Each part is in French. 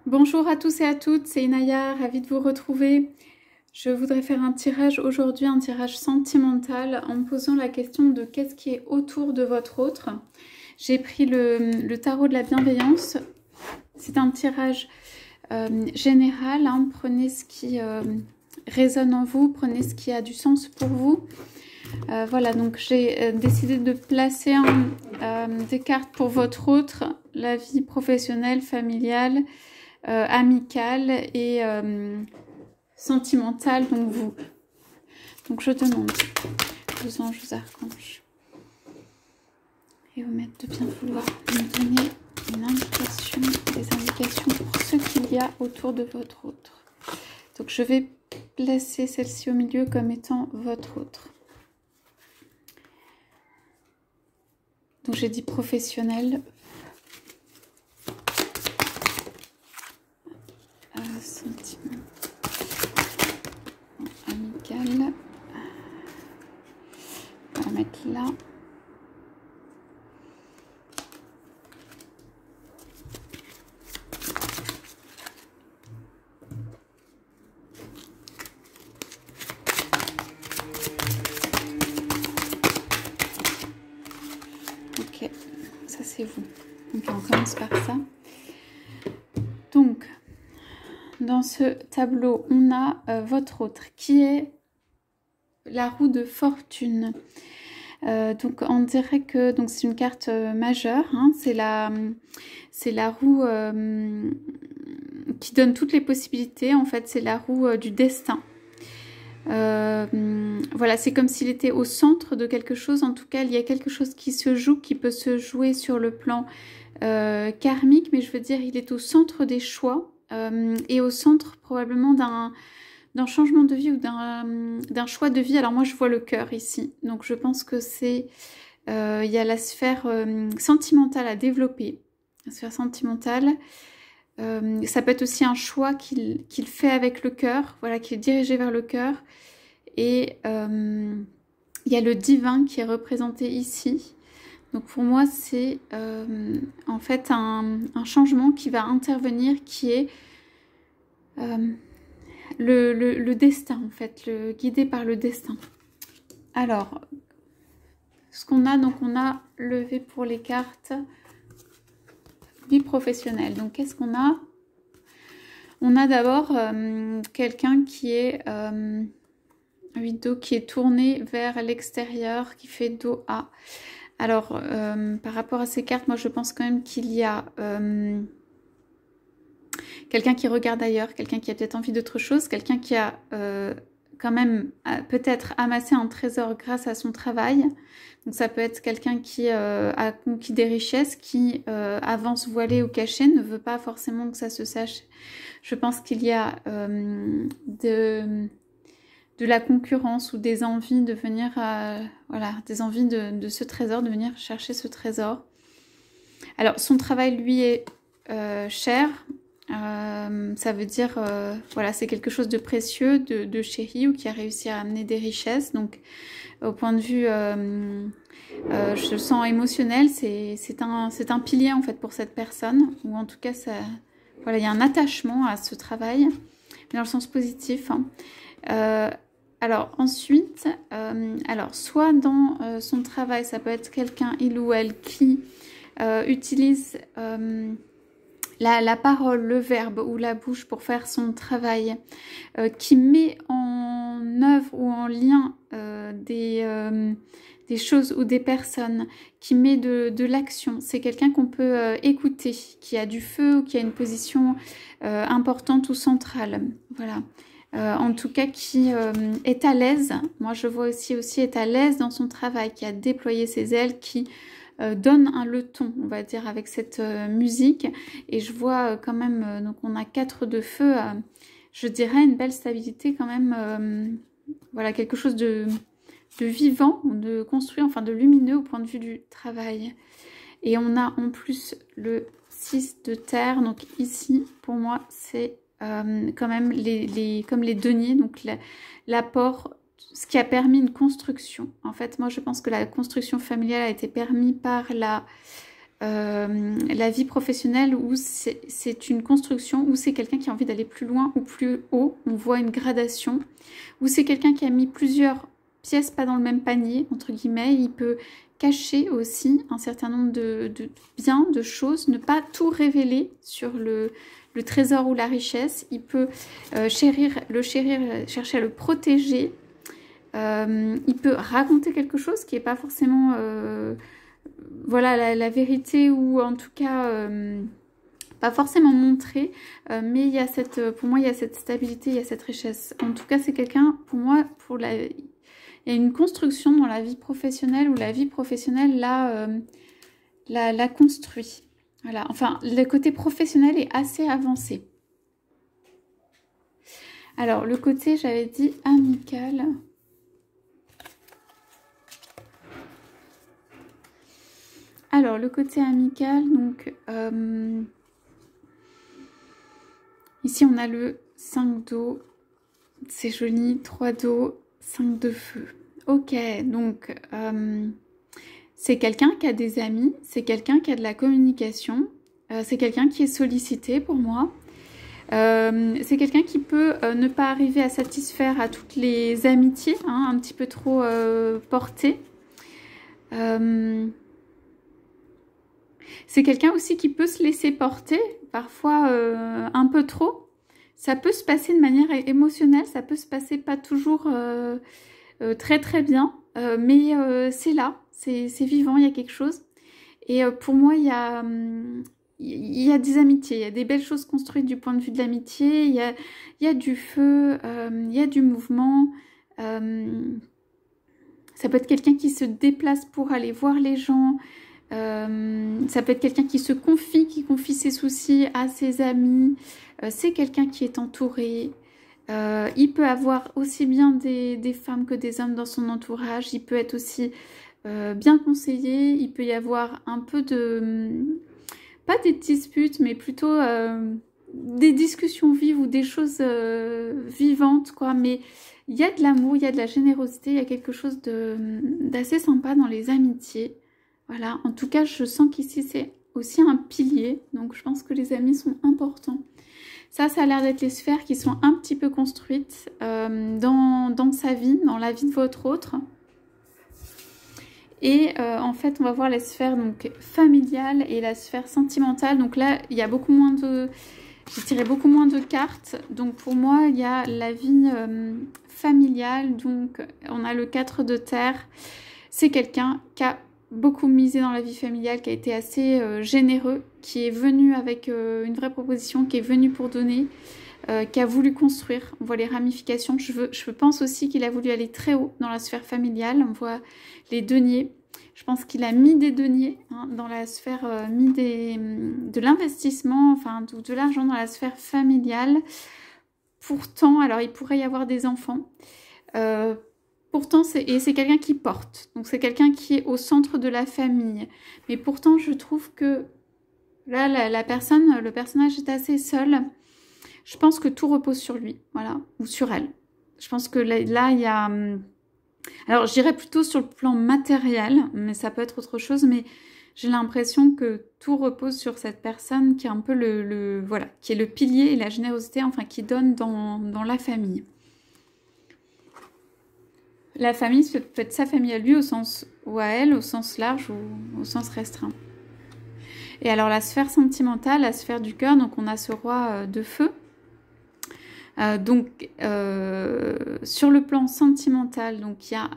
Bonjour à tous et à toutes, c'est Inaya, ravie de vous retrouver. Je voudrais faire un tirage aujourd'hui, un tirage sentimental, en me posant la question de qu'est-ce qui est autour de votre autre. J'ai pris le tarot de la bienveillance. C'est un tirage général, hein. Prenez ce qui résonne en vous, prenez ce qui a du sens pour vous. Voilà, donc j'ai décidé de placer des cartes pour votre autre, la vie professionnelle, familiale, amicale et sentimentale, donc vous. Donc je demande aux anges, aux archanges et aux maîtres de bien vouloir me donner une indication, des indications pour ce qu'il y a autour de votre autre. Donc je vais placer celle-ci au milieu comme étant votre autre. Donc j'ai dit professionnel, sentiment, amical. On va mettre là. Ok, ça c'est vous. Donc on commence par ça. Donc, dans ce tableau, on a votre autre qui est la roue de fortune. Donc on dirait que c'est une carte majeure, hein, c'est la roue qui donne toutes les possibilités. En fait, c'est la roue du destin. Voilà, c'est comme s'il était au centre de quelque chose. En tout cas, il y a quelque chose qui se joue, qui peut se jouer sur le plan karmique, mais je veux dire, il est au centre des choix et au centre probablement d'un changement de vie ou d'un choix de vie. Alors moi, je vois le cœur ici, donc je pense que c'est il y a la sphère sentimentale à développer, la sphère sentimentale. Ça peut être aussi un choix qu'il fait avec le cœur, voilà, qui est dirigé vers le cœur. Et il y a le divin qui est représenté ici. Donc pour moi, c'est en fait un changement qui va intervenir, qui est le destin, en fait, guidé par le destin. Alors, ce qu'on a, donc on a levé pour les cartes vie professionnelle. Donc qu'est-ce qu'on a? On a d'abord quelqu'un qui est 8 dos, qui est tourné vers l'extérieur, qui fait dos A. Alors par rapport à ces cartes, moi je pense quand même qu'il y a quelqu'un qui regarde ailleurs, quelqu'un qui a peut-être envie d'autre chose, quelqu'un qui a quand même peut-être amassé un trésor grâce à son travail. Donc ça peut être quelqu'un qui a conquis des richesses, qui avance voilé ou caché, ne veut pas forcément que ça se sache. Je pense qu'il y a de la concurrence ou des envies de venir, voilà, des envies de ce trésor, de venir chercher ce trésor. Alors son travail lui est cher. Ça veut dire, voilà, c'est quelque chose de précieux, de chéri, ou qui a réussi à amener des richesses. Donc, au point de vue, je le sens émotionnel, c'est un pilier en fait pour cette personne, ou en tout cas, ça, voilà, il y a un attachement à ce travail, mais dans le sens positif. Hein. Alors ensuite, alors soit dans son travail, ça peut être quelqu'un, il ou elle, qui utilise la parole, le verbe ou la bouche pour faire son travail, qui met en œuvre ou en lien des choses ou des personnes, qui met de l'action. C'est quelqu'un qu'on peut écouter, qui a du feu ou qui a une position importante ou centrale. Voilà. En tout cas, qui est à l'aise. Moi, je vois aussi est à l'aise dans son travail, qui a déployé ses ailes, qui donne le ton, on va dire, avec cette musique. Et je vois quand même, donc on a 4 de feu, je dirais une belle stabilité quand même, voilà, quelque chose de vivant, de construit, enfin de lumineux au point de vue du travail. Et on a en plus le 6 de terre, donc ici, pour moi, c'est quand même comme les deniers, donc l'apport, ce qui a permis une construction. En fait, moi, je pense que la construction familiale a été permise par la vie professionnelle où c'est une construction, où c'est quelqu'un qui a envie d'aller plus loin ou plus haut, on voit une gradation, où c'est quelqu'un qui a mis plusieurs pièces pas dans le même panier, entre guillemets, il peut cacher aussi un certain nombre de biens, de choses, ne pas tout révéler sur le trésor ou la richesse, il peut chercher à le protéger, il peut raconter quelque chose qui n'est pas forcément voilà la vérité, ou en tout cas pas forcément montré, mais il y a pour moi il y a cette stabilité, il y a cette richesse. En tout cas c'est quelqu'un, pour moi, il y a une construction dans la vie professionnelle, où la vie professionnelle la construit. Voilà, enfin le côté professionnel est assez avancé. Alors le côté, j'avais dit amical. Alors, le côté amical, donc, ici on a le 5 d'eau, c'est joli, 3 d'eau, 5 de feu. Ok, donc, c'est quelqu'un qui a des amis, c'est quelqu'un qui a de la communication, c'est quelqu'un qui est sollicité pour moi. C'est quelqu'un qui peut ne pas arriver à satisfaire à toutes les amitiés, hein, un petit peu trop portées. C'est quelqu'un aussi qui peut se laisser porter, parfois un peu trop. Ça peut se passer de manière émotionnelle, ça peut se passer pas toujours très très bien, mais c'est là, c'est vivant, il y a quelque chose. Et pour moi, il y a des amitiés, il y a des belles choses construites du point de vue de l'amitié, il y a du feu, il y a du mouvement. Ça peut être quelqu'un qui se déplace pour aller voir les gens. Ça peut être quelqu'un qui se confie, qui confie ses soucis à ses amis. C'est quelqu'un qui est entouré. Il peut avoir aussi bien des femmes que des hommes dans son entourage. Il peut être aussi bien conseillé. Il peut y avoir un peu de... pas des disputes, mais plutôt des discussions vives ou des choses vivantes, quoi. Mais il y a de l'amour, il y a de la générosité, il y a quelque chose d'assez sympa dans les amitiés. Voilà, en tout cas, je sens qu'ici, c'est aussi un pilier. Donc, je pense que les amis sont importants. Ça a l'air d'être les sphères qui sont un petit peu construites dans sa vie, dans la vie de votre autre. Et en fait, on va voir les sphères donc, familiales et la sphère sentimentale. Donc là, il y a beaucoup moins de... J'ai tiré beaucoup moins de cartes. Donc, pour moi, il y a la vie familiale. Donc, on a le 4 de terre. C'est quelqu'un qui a beaucoup misé dans la vie familiale, qui a été assez généreux, qui est venu avec une vraie proposition, qui est venu pour donner, qui a voulu construire. On voit les ramifications. Je pense aussi qu'il a voulu aller très haut dans la sphère familiale. On voit les deniers. Je pense qu'il a mis des deniers hein, dans la sphère, de l'investissement, enfin de l'argent dans la sphère familiale. Pourtant, alors il pourrait y avoir des enfants. Pourtant, c'est quelqu'un qui porte. Donc, c'est quelqu'un qui est au centre de la famille. Mais pourtant, je trouve que là, le personnage est assez seul. Je pense que tout repose sur lui, voilà, ou sur elle. Je pense que là, il y a... Alors, je dirais plutôt sur le plan matériel, mais ça peut être autre chose. Mais j'ai l'impression que tout repose sur cette personne qui est un peu voilà, qui est le pilier et la générosité, enfin, qui donne dans la famille. La famille, ça peut être sa famille à lui au sens, ou à elle, au sens large ou au sens restreint. Et alors la sphère sentimentale, la sphère du cœur, donc on a ce roi de feu. Donc sur le plan sentimental, donc il y a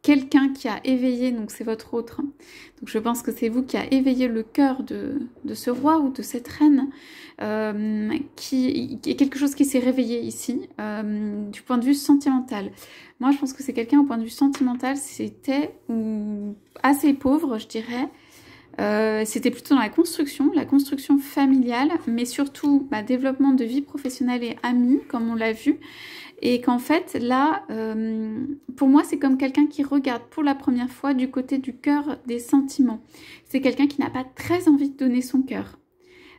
quelqu'un qui a éveillé, donc c'est votre autre. Donc je pense que c'est vous qui a éveillé le cœur de ce roi ou de cette reine, qui est quelque chose qui s'est réveillé ici, du point de vue sentimental. Moi je pense que c'est quelqu'un au point de vue sentimental, c'était assez pauvre, je dirais. C'était plutôt dans la construction familiale, mais surtout développement de vie professionnelle et amie, comme on l'a vu. Et qu'en fait, là, pour moi, c'est comme quelqu'un qui regarde pour la première fois du côté du cœur des sentiments. C'est quelqu'un qui n'a pas très envie de donner son cœur.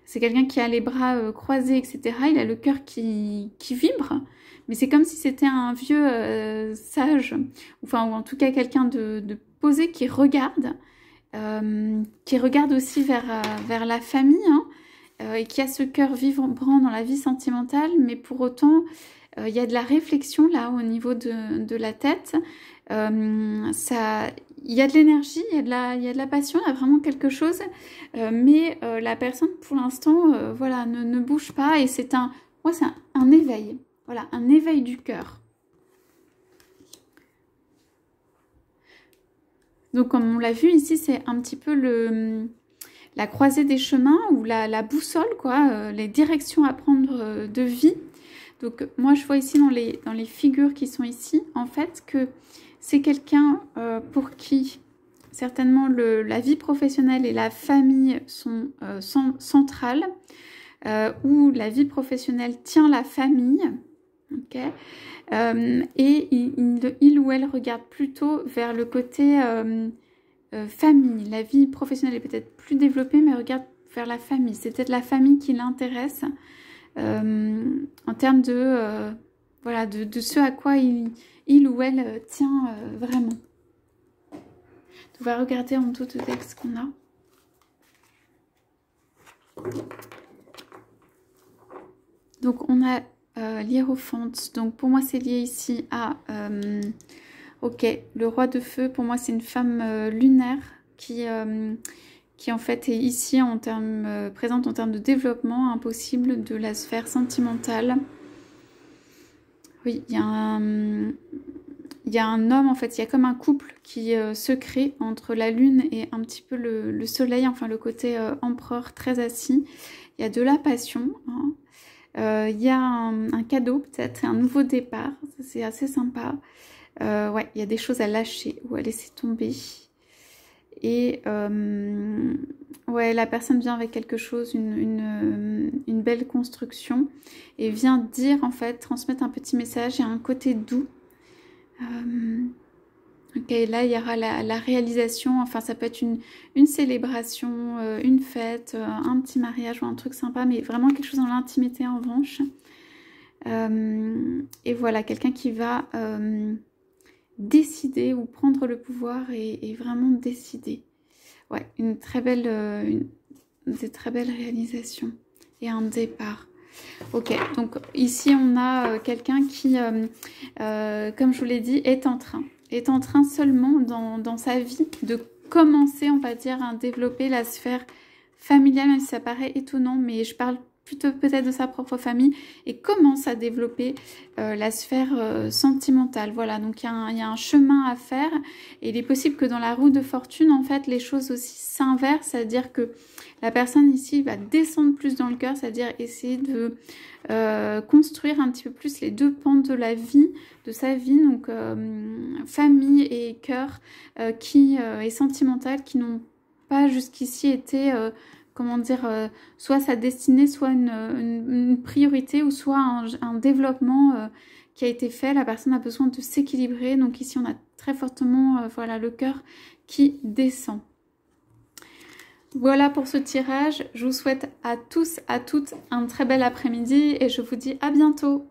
C'est quelqu'un qui a les bras croisés, etc. Il a le cœur qui vibre, mais c'est comme si c'était un vieux sage, enfin, ou en tout cas quelqu'un de posé qui regarde, qui regarde aussi vers la famille, hein, et qui a ce cœur vibrant dans la vie sentimentale, mais pour autant, il y a de la réflexion là au niveau de la tête. Il y a de l'énergie, il y a de la passion, il y a vraiment quelque chose, mais la personne pour l'instant voilà, ne bouge pas, et c'est un éveil, voilà, un éveil du cœur. Donc comme on l'a vu ici, c'est un petit peu la croisée des chemins, ou la boussole, quoi, les directions à prendre de vie. Donc moi je vois ici dans les figures qui sont ici, en fait, que c'est quelqu'un pour qui certainement la vie professionnelle et la famille sont centrales, où la vie professionnelle tient la famille, ok, et il ou elle regarde plutôt vers le côté famille. La vie professionnelle est peut-être plus développée, mais regarde vers la famille. C'est peut-être la famille qui l'intéresse en termes de, voilà, de ce à quoi il ou elle tient vraiment. On va regarder en dessous de texte qu'on a. Donc on a l'hiérophante. Donc pour moi c'est lié ici à ok, le roi de feu. Pour moi c'est une femme lunaire qui en fait est ici en termes présente en termes de développement impossible de la sphère sentimentale. Oui, il y a un homme, en fait, il y a comme un couple qui se crée entre la lune et un petit peu le soleil, enfin le côté empereur très assis. Il y a de la passion, hein. Il y a un cadeau peut-être, un nouveau départ, c'est assez sympa. Ouais, il y a des choses à lâcher ou à laisser tomber. Et ouais, la personne vient avec quelque chose, une belle construction, et vient dire, en fait, transmettre un petit message. Il y a un côté doux. Ok, là il y aura la réalisation, enfin ça peut être une célébration, une fête, un petit mariage ou un truc sympa, mais vraiment quelque chose dans l'intimité en revanche. Et voilà, quelqu'un qui va décider ou prendre le pouvoir et vraiment décider. Ouais, une très belle, des très belles réalisations et un départ. Ok, donc ici on a quelqu'un qui, comme je vous l'ai dit, est en train seulement dans sa vie de commencer, on va dire, à développer la sphère familiale, même si ça paraît étonnant, mais je parle plutôt peut-être de sa propre famille, et commence à développer la sphère sentimentale. Voilà, donc il y a un chemin à faire, et il est possible que dans la roue de fortune, en fait, les choses aussi s'inversent, c'est-à-dire que la personne ici va descendre plus dans le cœur, c'est-à-dire essayer de construire un petit peu plus les deux pentes de la vie, de sa vie, donc famille et cœur qui est sentimental, qui n'ont pas jusqu'ici été, comment dire, soit sa destinée, soit une priorité, ou soit un développement qui a été fait. La personne a besoin de s'équilibrer, donc ici on a très fortement voilà, le cœur qui descend. Voilà pour ce tirage, je vous souhaite à tous, à toutes un très bel après-midi et je vous dis à bientôt.